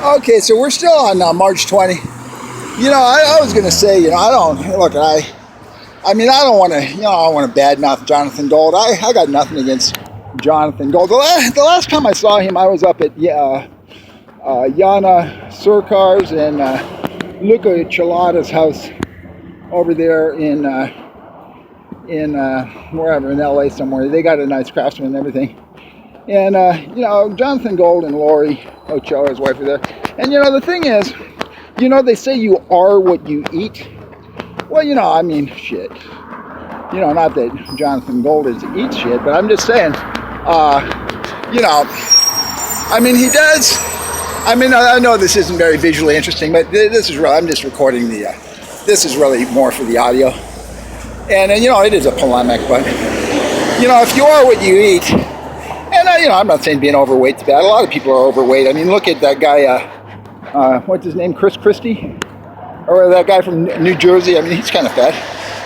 Okay, so we're still on March 20. You know, I was gonna say, you know, I don't look. I mean, I don't want to, you know, I don't want to badmouth Jonathan Gold. I got nothing against Jonathan Gold. The last time I saw him, I was up at Yana Surkar's and Luca Chilada's house over there in wherever, in LA somewhere. They got a nice craftsman and everything. And you know, Jonathan Gold and Lori Ochoa, his wife, are there. And you know, the thing is, you know, they say you are what you eat. Well, you know, I mean, shit. You know, not that Jonathan Gold eats shit, but I'm just saying, you know, I mean, he does. I mean, I know this isn't very visually interesting, but this is really, I'm just recording the, this is really more for the audio. And, you know, it is a polemic, but, you know, if you are what you eat, and, you know, I'm not saying being overweight's bad. A lot of people are overweight. I mean, look at that guy, what's his name, Chris Christie? Or that guy from New Jersey. I mean, he's kind of fat.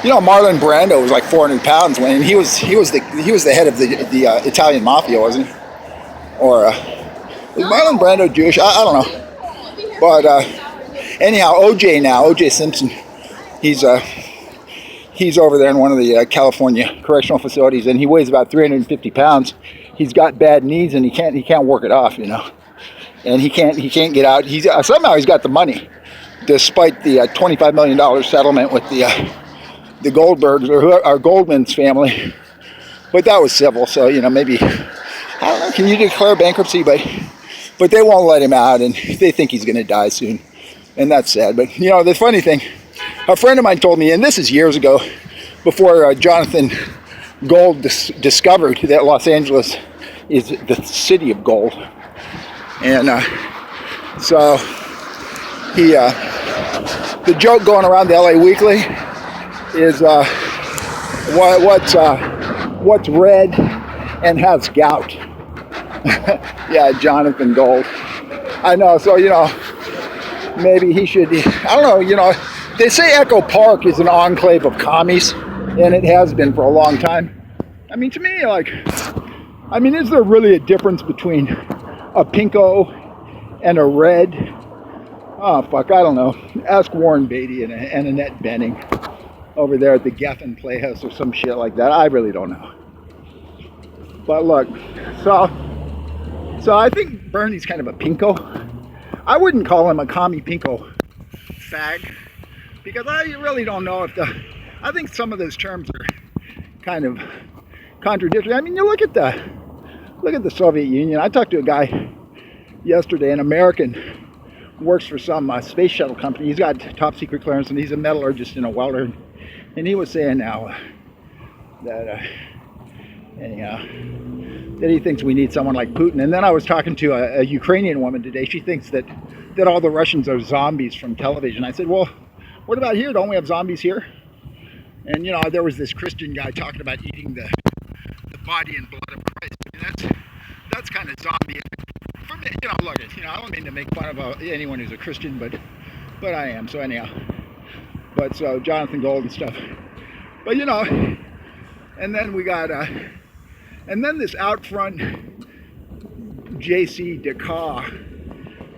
You know, Marlon Brando was like 400 pounds when he was the head of the Italian mafia, wasn't he? Or was Marlon Brando Jewish? I don't know. But anyhow, OJ Simpson, he's over there in one of the California correctional facilities, and he weighs about 350 pounds. He's got bad knees, and he can't work it off, you know. And he can't get out. Somehow he's got the money, despite the $25 million settlement with the Goldbergs or Goldman's family. But that was civil, so, you know, maybe, I don't know, can you declare bankruptcy? But they won't let him out, and they think he's going to die soon. And that's sad. But, you know, the funny thing, a friend of mine told me, and this is years ago, before Jonathan Gold discovered that Los Angeles is the city of gold. And so he, the joke going around the LA Weekly is what's red and has gout. Yeah, Jonathan Gold. I know, so, you know, maybe he should, I don't know, you know, they say Echo Park is an enclave of commies, and it has been for a long time. I mean, to me, like, I mean, is there really a difference between a pinko and a red? Oh, fuck, I don't know. Ask Warren Beatty and Annette Bening over there at the Geffen Playhouse or some shit like that. I really don't know. But look, so I think Bernie's kind of a pinko. I wouldn't call him a commie pinko fag, because I really don't know if I think some of those terms are kind of contradictory. I mean, you look at the Soviet Union. I talked to a guy yesterday, an American, works for some space shuttle company. He's got top secret clearance, and he's a metallurgist and a welder. And he was saying now that he thinks we need someone like Putin. And then I was talking to a Ukrainian woman today. She thinks that all the Russians are zombies from television. I said, well, what about here? Don't we have zombies here? And, you know, there was this Christian guy talking about eating the body and blood of Christ. I mean, that's kind of zombie. For me, you know, look, you know, I don't mean to make fun of anyone who's a Christian, but I am. So anyhow, but so Jonathan Gold and stuff. But, you know, and then we got and then this out front JC Decau,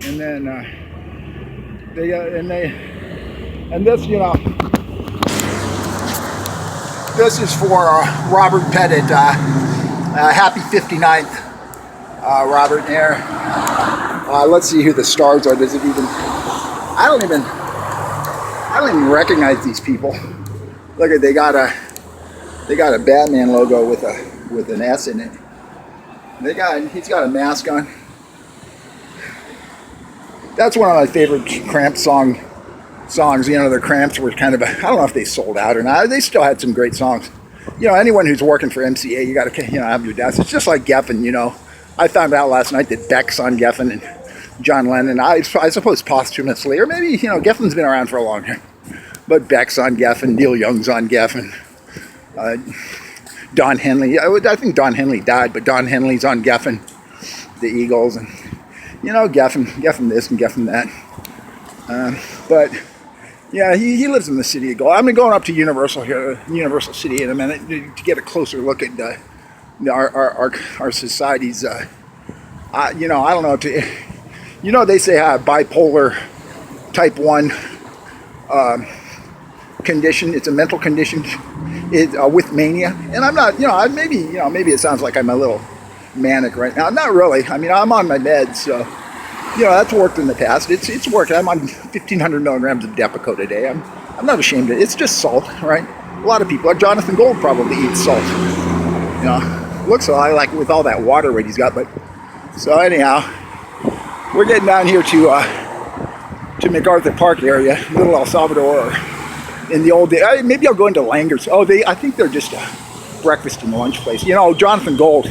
and then and this, you know, this is for Robert Pettit, happy 59th, Robert there. Let's see who the stars are. Does it even? I don't even recognize these people. Look at, they got a Batman logo with an S in it. He's got a mask on. That's one of my favorite Cramp songs. You know, the Cramps were kind of I don't know if they sold out or not. They still had some great songs. You know, anyone who's working for MCA, you got to, you know, have your desk. It's just like Geffen, you know. I found out last night that Beck's on Geffen and John Lennon. I suppose posthumously, or maybe, you know, Geffen's been around for a long time. But Beck's on Geffen, Neil Young's on Geffen. Don Henley, I think Don Henley died, but Don Henley's on Geffen, the Eagles, and, you know, Geffen this and Geffen that. But yeah, he lives in the city of gold. I'm going up to Universal City in a minute to get a closer look at our society's. You know, I don't know. You know, they say I have bipolar type 1 condition. It's a mental condition with mania. And I'm not, maybe it sounds like I'm a little manic right now. Not really. I mean, I'm on my meds, so, that's worked in the past. It's worked. I'm on 1,500 milligrams of Depakote a day. I'm not ashamed of it. It's just salt, right? A lot of people, like Jonathan Gold, probably eats salt. Looks like with all that water weight he's got. But so anyhow, we're getting down here to MacArthur Park area, Little El Salvador. In the old day, maybe I'll go into Langer's. I think they're just a breakfast and lunch place. Jonathan Gold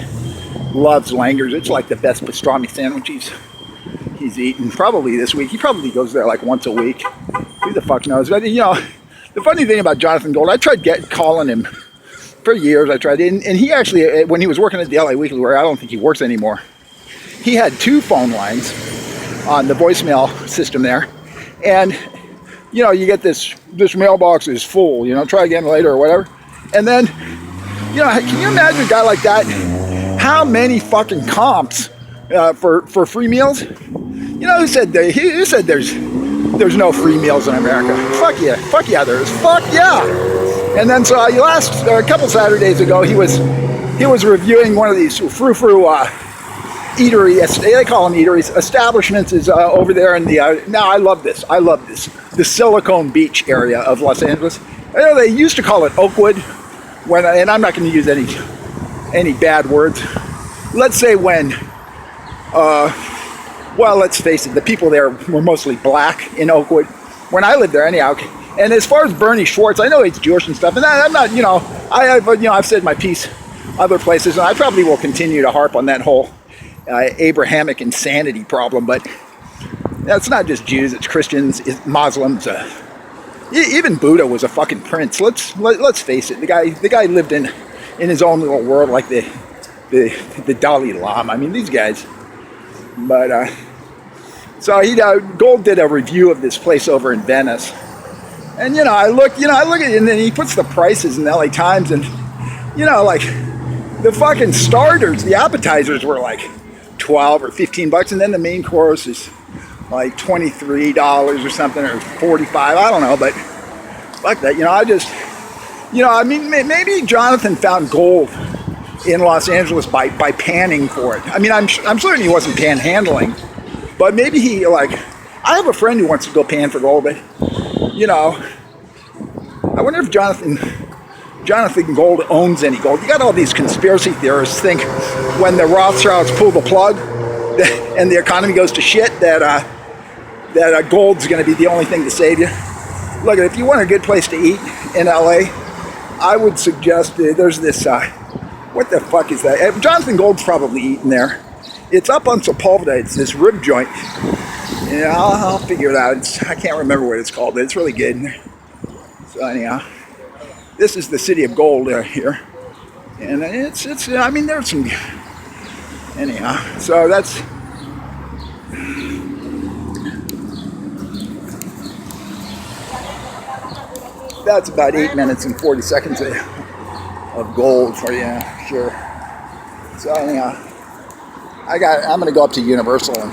loves Langer's. It's like the best pastrami sandwich he's eaten probably this week. He probably goes there like once a week. Who the fuck knows? But the funny thing about Jonathan Gold, I tried calling him for years. I tried, and he actually, when he was working at the LA Weekly, where I don't think he works anymore, he had 2 phone lines on the voicemail system there, and you get this mailbox is full. Try again later or whatever, and then can you imagine a guy like that? How many fucking comps for free meals? Who said there's no free meals in America? Fuck yeah, there is. Fuck yeah. And then so a couple Saturdays ago, he was reviewing one of these frou-frou eatery, they call them eateries, establishments is over there in the, now I love this, the Silicon Beach area of Los Angeles. I know they used to call it Oakwood, and I'm not going to use any bad words. Let's say when, well, let's face it, the people there were mostly black in Oakwood, when I lived there anyhow. And as far as Bernie Schwartz, I know he's Jewish and stuff, and I'm not, I've said my piece other places, and I probably will continue to harp on that whole Abrahamic insanity problem, but that's not just Jews, it's Christians, it's Muslims, even Buddha was a fucking prince. Let's face it, the guy lived in his own little world like the Dalai Lama. I mean, these guys. But so Gold did a review of this place over in Venice, and I look at it, and then he puts the prices in the LA Times, and like the fucking starters, the appetizers were like $12 or $15, and then the main course is like $23 or something, or $45. I don't know, but fuck that. Maybe Jonathan found gold in Los Angeles by panning for it. I mean, I'm certain he wasn't panhandling, but maybe he I have a friend who wants to go pan for gold, but I wonder if Jonathan Gold owns any gold. You got all these conspiracy theorists think when the Rothschilds pull the plug and the economy goes to shit that gold's going to be the only thing to save you. Look, if you want a good place to eat in LA, I would suggest there's this. What the fuck is that? Jonathan Gold's probably eating there. It's up on Sepulveda. It's this rib joint. I'll figure it out. I can't remember what it's called, but it's really good. So anyhow, this is the city of gold here, and it's. I mean, there's some. Anyhow, so that's about 8 minutes and 40 seconds of gold for you, sure. So anyhow, I'm gonna go up to Universal and